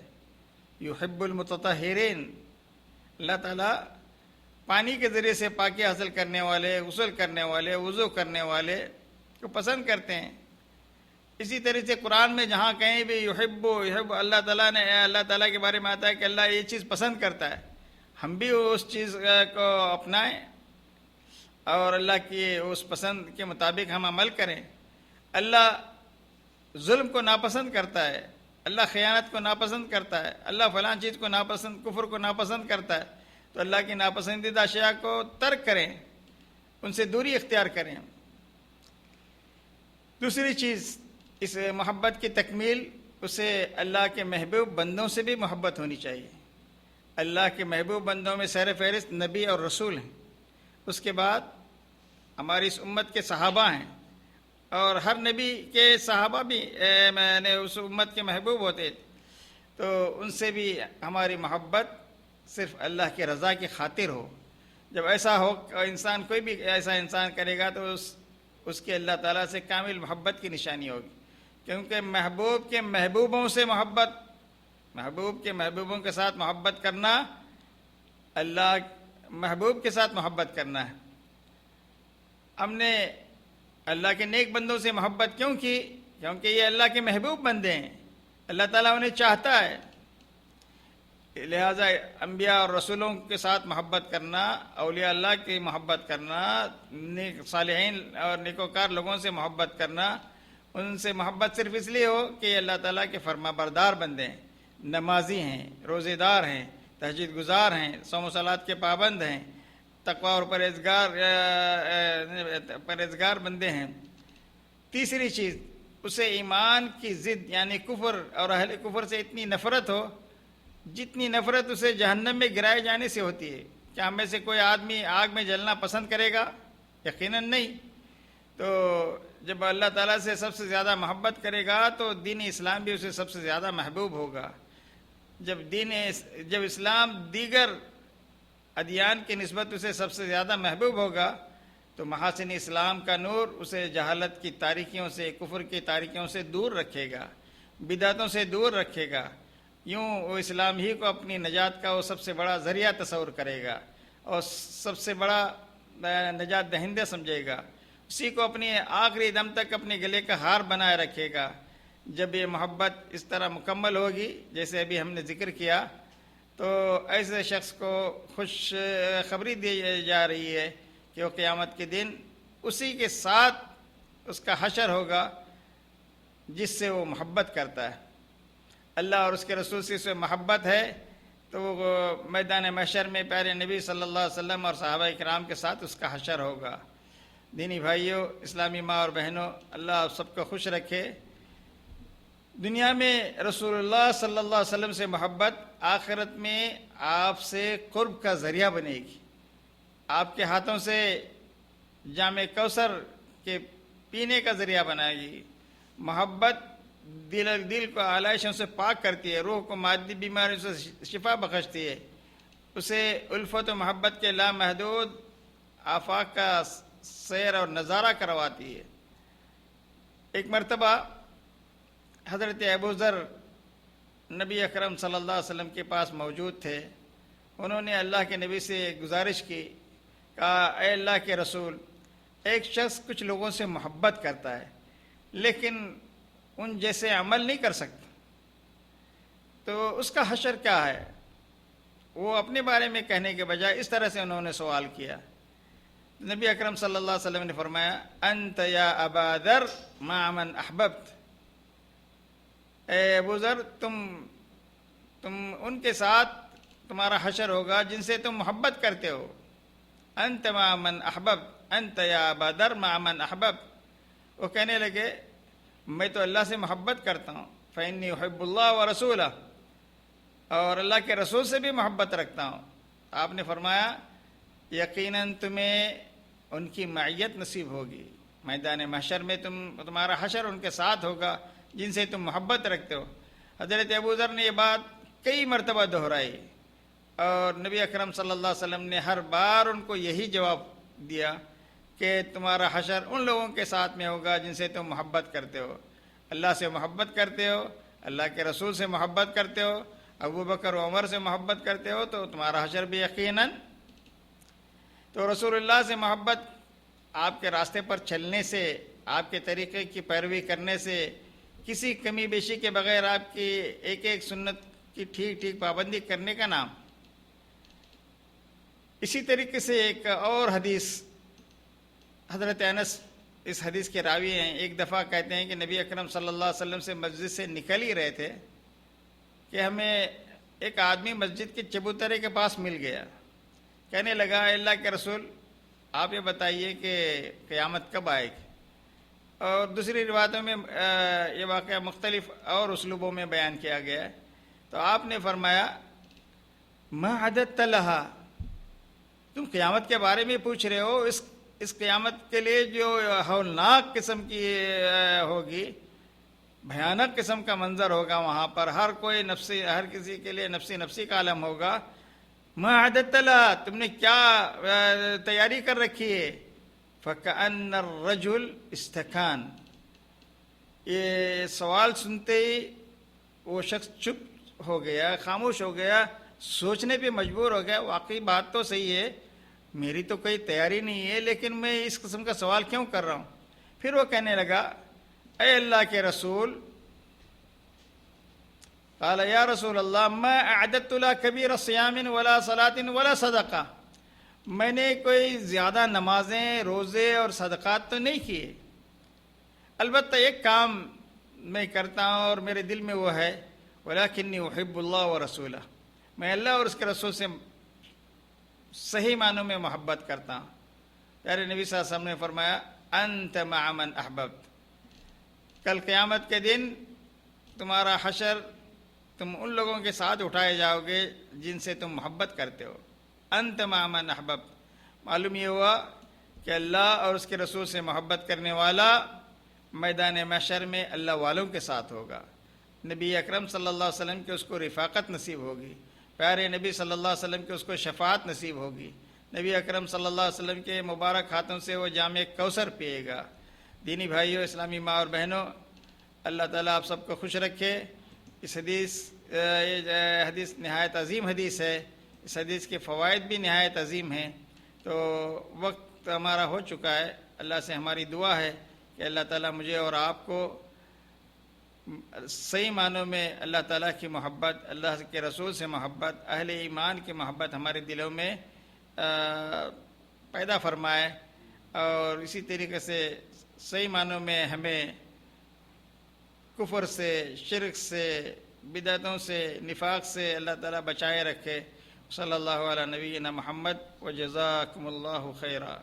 یحب المتطہرین، اللہ تعالیٰ پانی کے ذریعے سے پاکی حاصل کرنے والے، غسل کرنے والے، وضو کرنے والے کو پسند کرتے ہیں۔ اسی طرح سے قرآن میں جہاں کہیں بھی یحب اللہ تعالیٰ نے اللہ تعالیٰ کے بارے میں آتا ہے کہ اللہ یہ چیز پسند کرتا ہے، ہم بھی اس چیز کو اپنائیں اور اللہ کی اس پسند کے مطابق ہم عمل کریں۔ اللہ ظلم کو ناپسند کرتا ہے، اللہ خیانت کو ناپسند کرتا ہے، اللہ فلاں چیز کو ناپسند، کفر کو ناپسند کرتا ہے، تو اللہ کی ناپسندیدہ اشیاء کو ترک کریں، ان سے دوری اختیار کریں۔ دوسری چیز، اس محبت کی تکمیل، اسے اللہ کے محبوب بندوں سے بھی محبت ہونی چاہیے۔ اللہ کے محبوب بندوں میں سر فہرست نبی اور رسول ہیں، اس کے بعد ہماری اس امت کے صحابہ ہیں، اور ہر نبی کے صحابہ بھی اس امت کے محبوب ہوتے تھے، تو ان سے بھی ہماری محبت صرف اللہ کی رضا کی خاطر ہو۔ جب ایسا ہو، انسان کوئی بھی ایسا انسان کرے گا تو اس کی اللہ تعالیٰ سے کامل محبت کی نشانی ہوگی، کیونکہ محبوب کے محبوبوں سے محبت، محبوب کے محبوبوں کے ساتھ محبت کرنا، اللہ محبوب کے ساتھ محبت کرنا ہے۔ ہم نے اللہ کے نیک بندوں سے محبت کیوں کی؟ کیونکہ یہ اللہ کے محبوب بندے ہیں، اللہ تعالیٰ انہیں چاہتا ہے، لہٰذا انبیاء اور رسولوں کے ساتھ محبت کرنا، اولیاء اللہ کی محبت کرنا، نیک صالحین اور نیکوکار لوگوں سے محبت کرنا، ان سے محبت صرف اس لیے ہو کہ یہ اللہ تعالیٰ کے فرما بردار بندے ہیں، نمازی ہیں، روزے دار ہیں، تہجد گزار ہیں، صوم و صلات کے پابند ہیں، تقوی اور پرہیزگار بندے ہیں۔ تیسری چیز، اسے ایمان کی ضد یعنی کفر اور اہل کفر سے اتنی نفرت ہو جتنی نفرت اسے جہنم میں گرائے جانے سے ہوتی ہے۔ کیا ہم میں سے کوئی آدمی آگ میں جلنا پسند کرے گا؟ یقیناً نہیں۔ تو جب اللہ تعالیٰ سے سب سے زیادہ محبت کرے گا تو دین اسلام بھی اسے سب سے زیادہ محبوب ہوگا۔ جب اسلام دیگر ادیان کی نسبت اسے سب سے زیادہ محبوب ہوگا تو محاسن اسلام کا نور اسے جہالت کی تاریکیوں سے، کفر کی تاریکیوں سے دور رکھے گا، بدعتوں سے دور رکھے گا۔ یوں وہ اسلام ہی کو اپنی نجات کا وہ سب سے بڑا ذریعہ تصور کرے گا اور سب سے بڑا نجات دہندہ سمجھے گا، اسی کو اپنی آخری دم تک اپنے گلے کا ہار بنائے رکھے گا۔ جب یہ محبت اس طرح مکمل ہوگی جیسے ابھی ہم نے ذکر کیا، تو ایسے شخص کو خوش خبری دی جا رہی ہے کہ وہ قیامت کے دن اسی کے ساتھ اس کا حشر ہوگا جس سے وہ محبت کرتا ہے۔ اللہ اور اس کے رسول سے اسے محبت ہے تو وہ میدان محشر میں پیارے نبی صلی اللہ علیہ وسلم اور صحابہ کرام کے ساتھ اس کا حشر ہوگا۔ دینی بھائیوں، اسلامی ماں اور بہنوں، اللہ آپ سب کو خوش رکھے۔ دنیا میں رسول اللہ صلی اللہ علیہ وسلم سے محبت آخرت میں آپ سے قرب کا ذریعہ بنے گی۔ آپ کے ہاتھوں سے جام کوثر کے پینے کا ذریعہ بنائے گی۔ محبت دل کو آلائشوں سے پاک کرتی ہے، روح کو مادی بیماریوں سے شفا بخشتی ہے، اسے الفت و محبت کے لامحدود آفاق کا سیر اور نظارہ کرواتی ہے۔ ایک مرتبہ حضرت ابو ذر نبی اکرم صلی اللہ علیہ وسلم کے پاس موجود تھے۔ انہوں نے اللہ کے نبی سے گزارش کی، کہا اے اللہ کے رسول، ایک شخص کچھ لوگوں سے محبت کرتا ہے لیکن ان جیسے عمل نہیں کر سکتا، تو اس کا حشر کیا ہے؟ وہ اپنے بارے میں کہنے کے بجائے اس طرح سے انہوں نے سوال کیا۔ نبی اکرم صلی اللہ علیہ وسلم نے فرمایا انت یا ابا ذر مع من احببت، اے ابو ذر تم ان کے ساتھ تمہارا حشر ہوگا جن سے تم محبت کرتے ہو۔ انت مع من احبب انت یا ابا ذر مع من احبب. وہ کہنے لگے میں تو اللہ سے محبت کرتا ہوں، فإنی احب اللہ ورسولہ، اور اللہ کے رسول سے بھی محبت رکھتا ہوں. آپ نے فرمایا یقیناً تمہیں ان کی معیت نصیب ہوگی، میدان محشر میں تمہارا حشر ان کے ساتھ ہوگا جن سے تم محبت رکھتے ہو. حضرت ابو ذر نے یہ بات کئی مرتبہ دہرائی، اور نبی اکرم صلی اللہ علیہ وسلم نے ہر بار ان کو یہی جواب دیا کہ تمہارا حشر ان لوگوں کے ساتھ میں ہوگا جن سے تم محبت کرتے ہو. اللہ سے محبت کرتے ہو، اللہ کے رسول سے محبت کرتے ہو، ابو بکر و عمر سے محبت کرتے ہو، تو تمہارا حشر بھی یقیناً. تو رسول اللہ سے محبت آپ کے راستے پر چلنے سے، آپ کے طریقے کی پیروی کرنے سے، کسی کمی بیشی کے بغیر آپ کی ایک ایک سنت کی ٹھیک ٹھیک پابندی کرنے کا نام. اسی طریقے سے ایک اور حدیث، حضرت انس اس حدیث کے راوی ہیں، ایک دفعہ کہتے ہیں کہ نبی اکرم صلی اللہ علیہ وسلم سے مسجد سے نکل ہی رہے تھے کہ ہمیں ایک آدمی مسجد کے چبوترے کے پاس مل گیا. کہنے لگا اے اللہ کے رسول آپ یہ بتائیے کہ قیامت کب آئے گی. اور دوسری روایتوں میں یہ واقعہ مختلف اور اسلوبوں میں بیان کیا گیا ہے. تو آپ نے فرمایا ما عددت لہا، تم قیامت کے بارے میں پوچھ رہے ہو، اس قیامت کے لیے جو ہولناک قسم کی ہوگی، بھیانک قسم کا منظر ہوگا وہاں پر، ہر کوئی نفسی، ہر کسی کے لیے نفسی نفسی کا عالم ہوگا. ما عددت لہا، تم نے کیا تیاری کر رکھی ہے؟ فَكَأَنَّ الرَّجُلُ اسْتَكَانَ، یہ سوال سنتے ہی وہ شخص چپ ہو گیا، خاموش ہو گیا، سوچنے پہ مجبور ہو گیا واقعی بات تو صحیح ہے، میری تو کوئی تیاری نہیں ہے، لیکن میں اس قسم کا سوال کیوں کر رہا ہوں. پھر وہ کہنے لگا اے اللہ کے رسول، قال یا رسول اللہ ما اعددت لها کبیر صیام ولا صلاۃ ولا صدقہ، میں نے کوئی زیادہ نمازیں، روزے اور صدقات تو نہیں کیے، البتہ ایک کام میں کرتا ہوں اور میرے دل میں وہ ہے، ولکنی احب اللہ ورسولہ، میں اللہ اور اس کے رسول سے صحیح معنوں میں محبت کرتا ہوں. پیارے نبی صلی اللہ علیہ وسلم نے فرمایا انت مع من احببت، کل قیامت کے دن تمہارا حشر تم ان لوگوں کے ساتھ اٹھائے جاؤ گے جن سے تم محبت کرتے ہو. انت مع من احببت، معلوم یہ ہوا کہ اللہ اور اس کے رسول سے محبت کرنے والا میدان محشر میں اللہ والوں کے ساتھ ہوگا. نبی اکرم صلی اللہ علیہ وسلم کی اس کو رفاقت نصیب ہوگی، پیارے نبی صلی اللہ علیہ وسلم کی اس کو شفاعت نصیب ہوگی، نبی اکرم صلی اللہ علیہ وسلم کے مبارک ہاتھوں سے وہ جام کوثر پیے گا. دینی بھائیوں، اسلامی ماں اور بہنوں، اللہ تعالیٰ آپ سب کو خوش رکھے. اس یہ حدیث نہایت عظیم حدیث ہے، اس حدیث کے فوائد بھی نہایت عظیم ہیں. تو وقت ہمارا ہو چکا ہے، اللہ سے ہماری دعا ہے کہ اللہ تعالیٰ مجھے اور آپ کو صحیح معنوں میں اللہ تعالیٰ کی محبت، اللہ کے رسول سے محبت، اہل ایمان کی محبت ہمارے دلوں میں پیدا فرمائے، اور اسی طریقے سے صحیح معنوں میں ہمیں کفر سے، شرک سے، بدعتوں سے، نفاق سے اللہ تعالیٰ بچائے رکھے. صلی اللہ علیہ نبینا محمد وجزاکم اللہ خیرا.